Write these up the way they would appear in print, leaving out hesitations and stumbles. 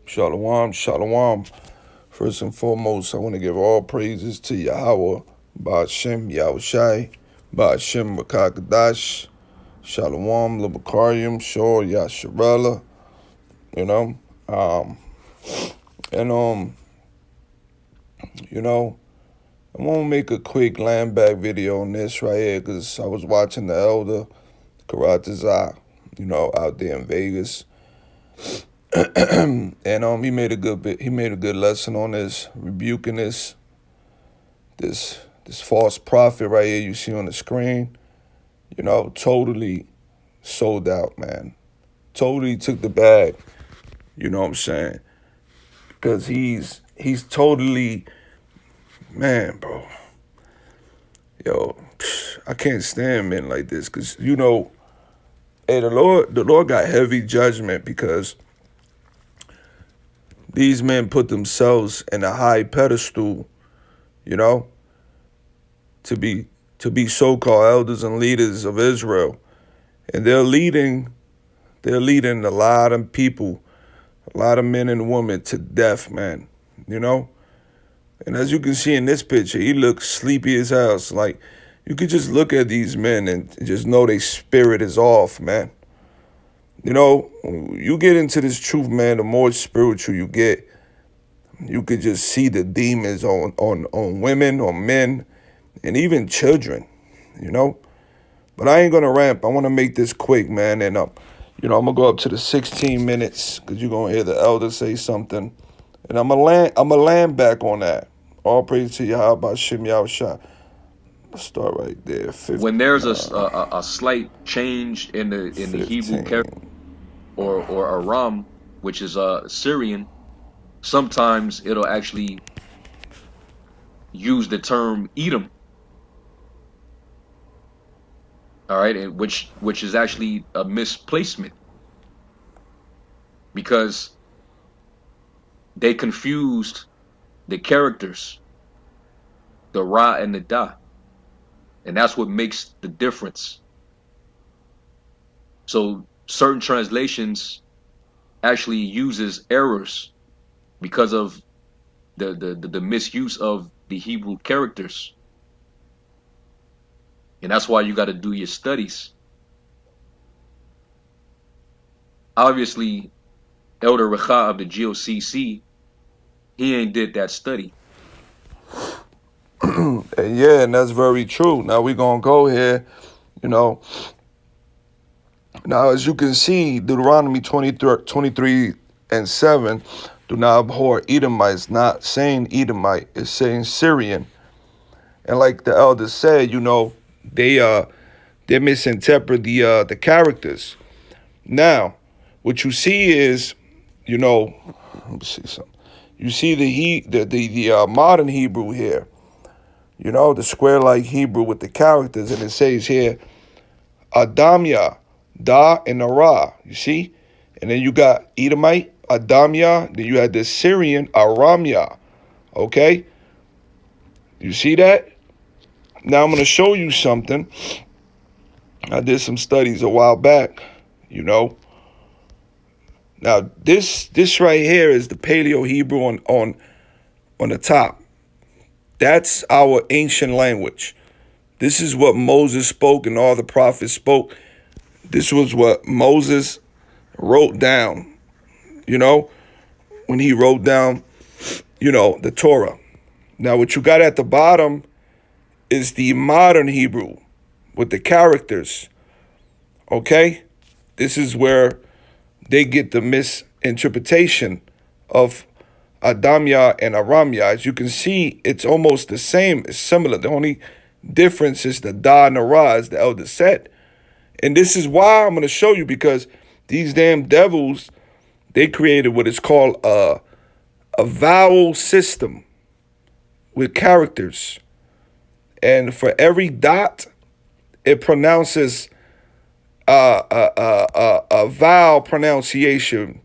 Shalom, shalom. First and foremost, I want to give all praises to Yahweh, Ba'ashem Yahushai, Ba'ashem Rakakadash, Shalom, Labakarium, Shor, Yasharella, you know. And you know, I'm gonna make a quick land back video on this right here because I was watching the elder Karatazar, out there in Vegas. And he made a good lesson on this, rebuking this false prophet right here you see on the screen. Totally sold out, man. Totally took the bag. You know what I'm saying? Because he's totally, man, bro. Yo, I can't stand men like this because hey, the Lord got heavy judgment because these men put themselves in a high pedestal, to be so-called elders and leaders of Israel. And they're leading a lot of people, a lot of men and women to death, man. And as you can see in this picture, he looks sleepy as hell. It's like you could just look at these men and just know their spirit is off, man. You get into this truth, man, the more spiritual you get, you could just see the demons on women, on men, and even children, But I ain't going to ramp. I want to make this quick, man. And, I'm going to go up to the 16 minutes because you're going to hear the elder say something. And I'm going to land back on that. All praise to Yahweh, Shem Yahushua. Let's start right there. 15, when there's a slight change in the Hebrew character or Aram, which is Syrian, sometimes it'll actually use the term Edom. All right, and which is actually a misplacement because they confused the characters, the Ra and the Da. And that's what makes the difference. So certain translations actually uses errors because of the misuse of the Hebrew characters. And that's why you got to do your studies. Obviously, Elder Rawcaa of the GOCC, he ain't did that study. Yeah, and that's very true. Now we're going to go here, Now, as you can see, Deuteronomy 23 and 7, do not abhor Edomites, not saying Edomite, it's saying Syrian. And like the elder said, they misinterpret the characters. Now, what you see is, let me see something. You see the modern Hebrew here, the square-like Hebrew with the characters, and it says here, Adamya, Da, and Ara, you see? And then you got Edomite, Adamya, then you had the Syrian, Aramya, okay? You see that? Now I'm going to show you something. I did some studies a while back, Now this right here is the Paleo Hebrew on the top. That's our ancient language. This is what Moses spoke and all the prophets spoke. This was what Moses wrote down, when he wrote down, the Torah. Now, what you got at the bottom is the modern Hebrew with the characters, okay? This is where they get the misinterpretation of Adamya and Aramya. As you can see, it's almost the same. It's similar. The only difference is the Da and the Ra, as the elder said. And this is why I'm going to show you, because these damn devils, they created what is called a vowel system with characters. And for every dot, it pronounces a vowel pronunciation.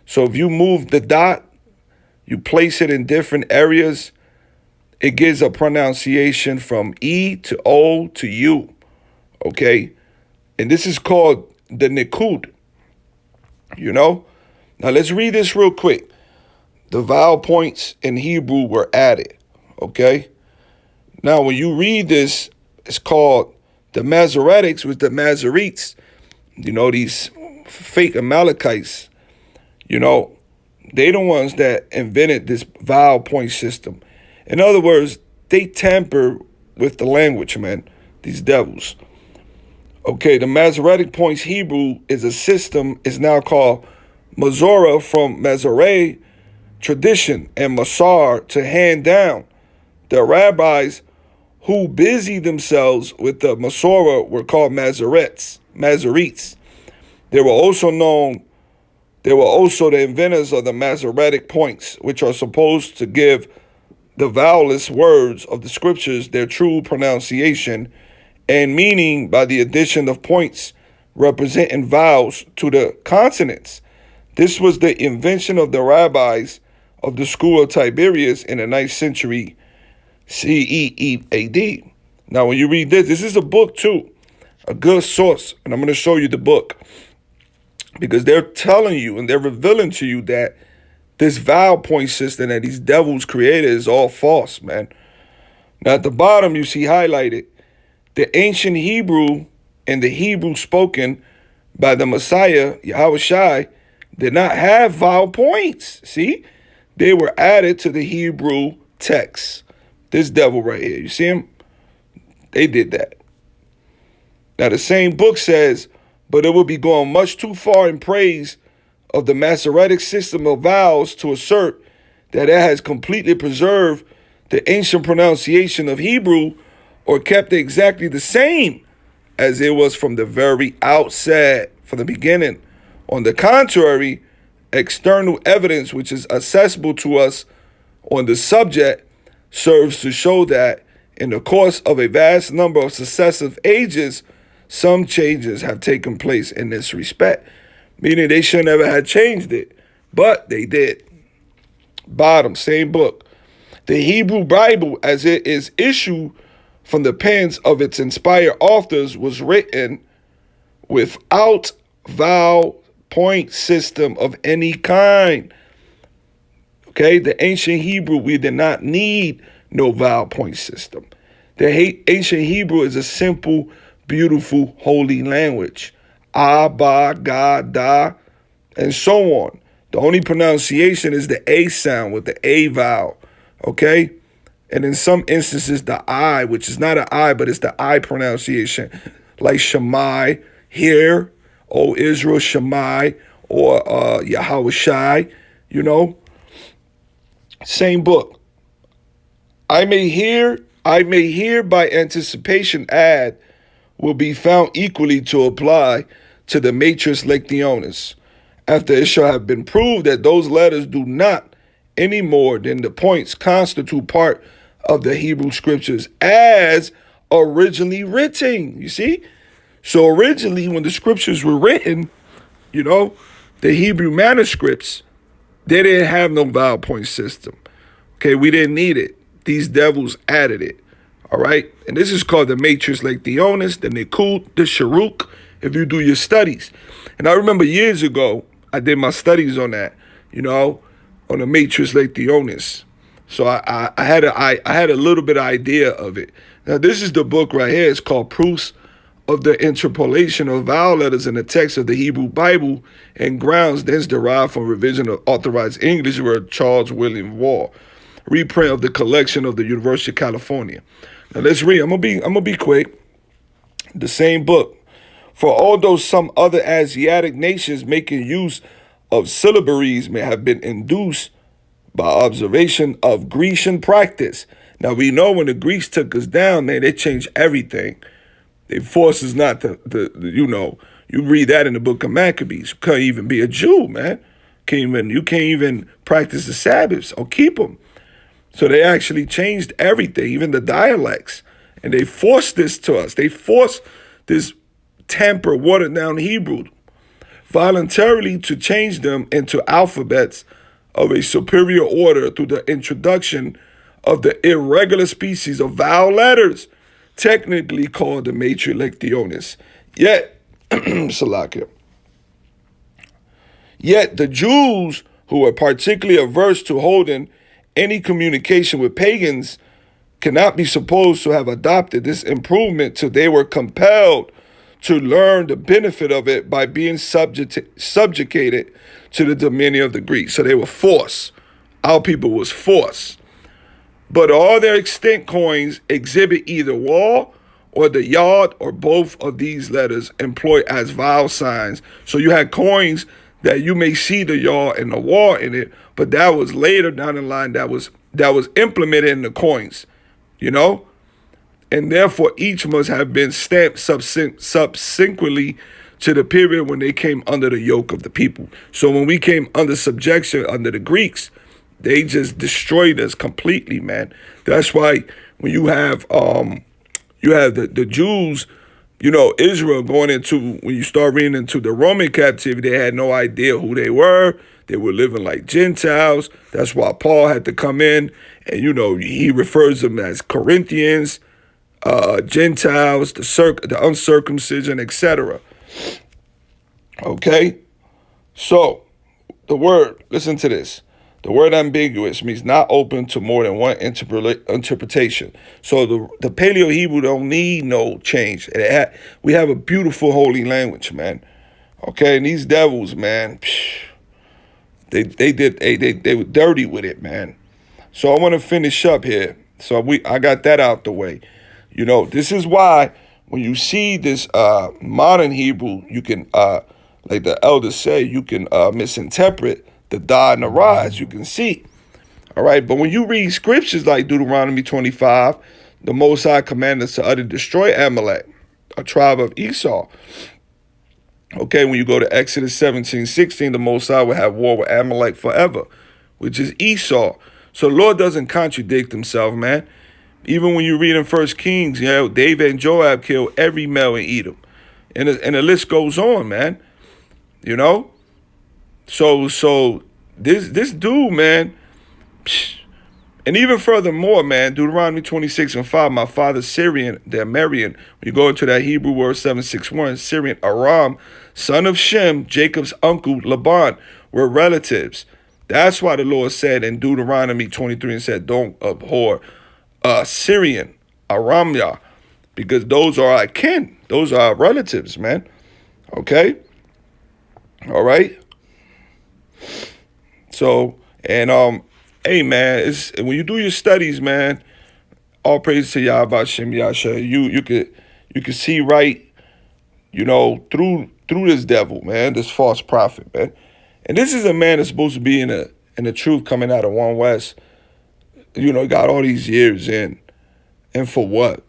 So if you move the dot, you place it in different areas, it gives a pronunciation from E to O to U, okay? And this is called the Nikud, Now let's read this real quick. the vowel points in Hebrew were added. Okay? Now, when you read this, it's called the Masoretics with the Masoretes. You know, these fake Amalekites, you know, they the ones that invented this vowel point system. In other words, they tamper with the language, man, these devils. Okay, the Masoretic points Hebrew is a system, is now called Mazorah from Masoreh tradition and Masar to hand down. The rabbis who busied themselves with the Masorah were called Masoretes. They were also the inventors of the Masoretic points, which are supposed to give the vowelless words of the scriptures their true pronunciation and meaning by the addition of points representing vowels to the consonants. This was the invention of the rabbis of the school of Tiberius in the 9th century CE AD. Now, when you read this is a book too, a good source, and I'm going to show you the book because they're telling you and they're revealing to you that this vowel point system that these devils created is all false, man. Now, at the bottom, you see highlighted the ancient Hebrew and the Hebrew spoken by the Messiah, Yahushua, did not have vowel points. See? They were added to the Hebrew text. This devil right here, you see him? They did that. Now, the same book says, but it would be going much too far in praise of the Masoretic system of vowels to assert that it has completely preserved the ancient pronunciation of Hebrew or kept it exactly the same as it was from the very outset, from the beginning. On the contrary, external evidence which is accessible to us on the subject serves to show that in the course of a vast number of successive ages, some changes have taken place in this respect, meaning they should never have changed it, but they did. Bottom, same book. The Hebrew Bible, as it is issued from the pens of its inspired authors, was written without vowel point system of any kind. Okay, the ancient Hebrew, we did not need no vowel point system. The ancient Hebrew is a simple, beautiful, holy language. Abba, Ga, Da, and so on. The only pronunciation is the A sound with the A vowel. Okay? And in some instances, the I, which is not an I, but it's the I pronunciation, like Shammai, hear, O Israel, Shammai, or Yahushai, you know. Same book. I may hear by anticipation add will be found equally to apply to the matrix lectionis, after it shall have been proved that those letters do not any more than the points constitute part of the Hebrew scriptures as originally written. You see? So originally when the scriptures were written, you know, the Hebrew manuscripts, they didn't have no vowel point system. Okay, we didn't need it. These devils added it. All right? And this is called the matrix lectionis, the Nikut, the Sharuk, if you do your studies. And I remember years ago, I did my studies on that, you know, on the matrix lectionis. So I had a little bit of idea of it. Now, this is the book right here. It's called Proofs of the Interpolation of Vowel Letters in the Text of the Hebrew Bible and Grounds thence derived from revision of authorized English word Charles William Wall. Reprint of the collection of the University of California. Now let's read. I'm gonna be quick. The same book. For although some other Asiatic nations making use of syllabaries may have been induced by observation of Grecian practice. Now we know when the Greeks took us down, man, they changed everything. They forced us not to you know, you read that in the book of Maccabees. You can't even be a Jew, man. You can't even practice the Sabbaths or keep them. So they actually changed everything, even the dialects. And they forced this to us. They forced this tamper, watered down Hebrew voluntarily to change them into alphabets of a superior order through the introduction of the irregular species of vowel letters, technically called the matrix lectionis. Yet, Salakia. Yet the Jews who were particularly averse to holding any communication with pagans, cannot be supposed to have adopted this improvement till they were compelled to learn the benefit of it by being subjugated to the dominion of the Greeks. So they were forced. Our people was forced. But all their extant coins exhibit either war or the yard or both of these letters employed as vowel signs. So you had coins that you may see the yard and the war in it, but that was later down the line that was implemented in the coins, you know? And therefore each must have been stamped subsequently to the period when they came under the yoke of the people. So when we came under subjection under the Greeks, they just destroyed us completely, man. That's why when you have the Jews, you know, Israel going into, when you start reading into the Roman captivity, they had no idea who they were. They were living like Gentiles. That's why Paul had to come in and, you know, he refers them as Corinthians, Gentiles, the uncircumcision, etc. Okay? So, the word, listen to this. The word ambiguous means not open to more than one interpretation. So the Paleo Hebrew don't need no change. We have a beautiful holy language, man. Okay, and these devils, man, they were dirty with it, man. So I want to finish up here. So I got that out the way. You know, this is why when you see this modern Hebrew, you can, like the elders say, you can misinterpret the da and the ra, as you can see. All right, but when you read scriptures like Deuteronomy 25, the Most High commanded us to utterly destroy Amalek, a tribe of Esau. Okay, when you go to Exodus 17:16, the Most High will have war with Amalek forever, which is Esau. So the Lord doesn't contradict himself, man. Even when you read in 1 Kings, you know, David and Joab killed every male in Edom. And the list goes on, man. You know? So this dude, man, and even furthermore, man, Deuteronomy 26:5, my father Syrian, the Amarian, when you go into that Hebrew word 761, Syrian, Aram, son of Shem, Jacob's uncle, Laban, were relatives. That's why the Lord said in Deuteronomy 23 and said, don't abhor Syrian, Aramya, because those are our kin. Those are our relatives, man. Okay? All right? So, and hey man, it's when you do your studies, man, all praise to Yahweh Shem Yasha. You could see right, you know, through this devil, man, this false prophet, man. And this is a man that's supposed to be in the truth coming out of One West. You know, got all these years in. And for what?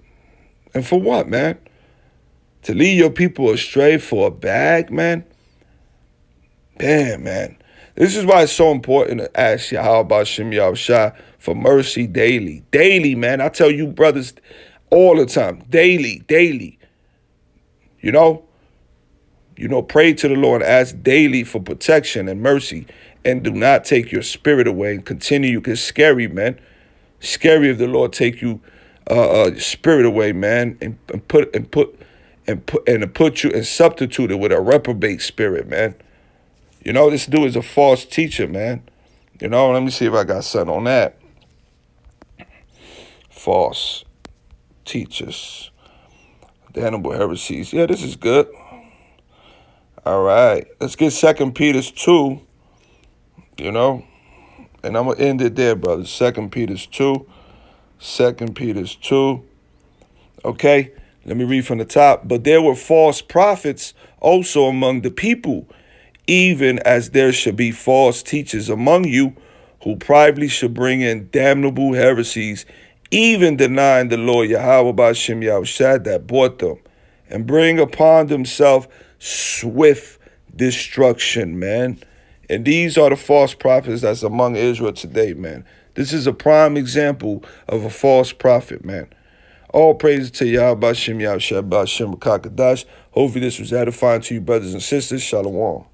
And for what, man? To lead your people astray for a bag, man? Damn, man. This is why it's so important to ask Yahweh Shem Yahushua for mercy daily. Daily, man. I tell you brothers all the time. Daily. You know, pray to the Lord and ask daily for protection and mercy. And do not take your spirit away and continue. It's scary, man. Scary if the Lord take you spirit away, man, and put you and substitute it with a reprobate spirit, man. You know, this dude is a false teacher, man. You know, let me see if I got something on that. False teachers. Damnable heresies. Yeah, this is good. All right. Let's get 2 Peter 2. You know, and I'm going to end it there, brothers. 2 Peter 2. 2 Peter 2. Okay, let me read from the top. But there were false prophets also among the people, even as there should be false teachers among you, who privately should bring in damnable heresies, even denying the Lord Yahweh B'Shem Yahushua that bought them, and bring upon themselves swift destruction, man. And these are the false prophets that's among Israel today, man. This is a prime example of a false prophet, man. All praise to Yahweh B'Shem Yahushua B'Shem Kakadash. Hopefully this was edifying to you, brothers and sisters. Shalom.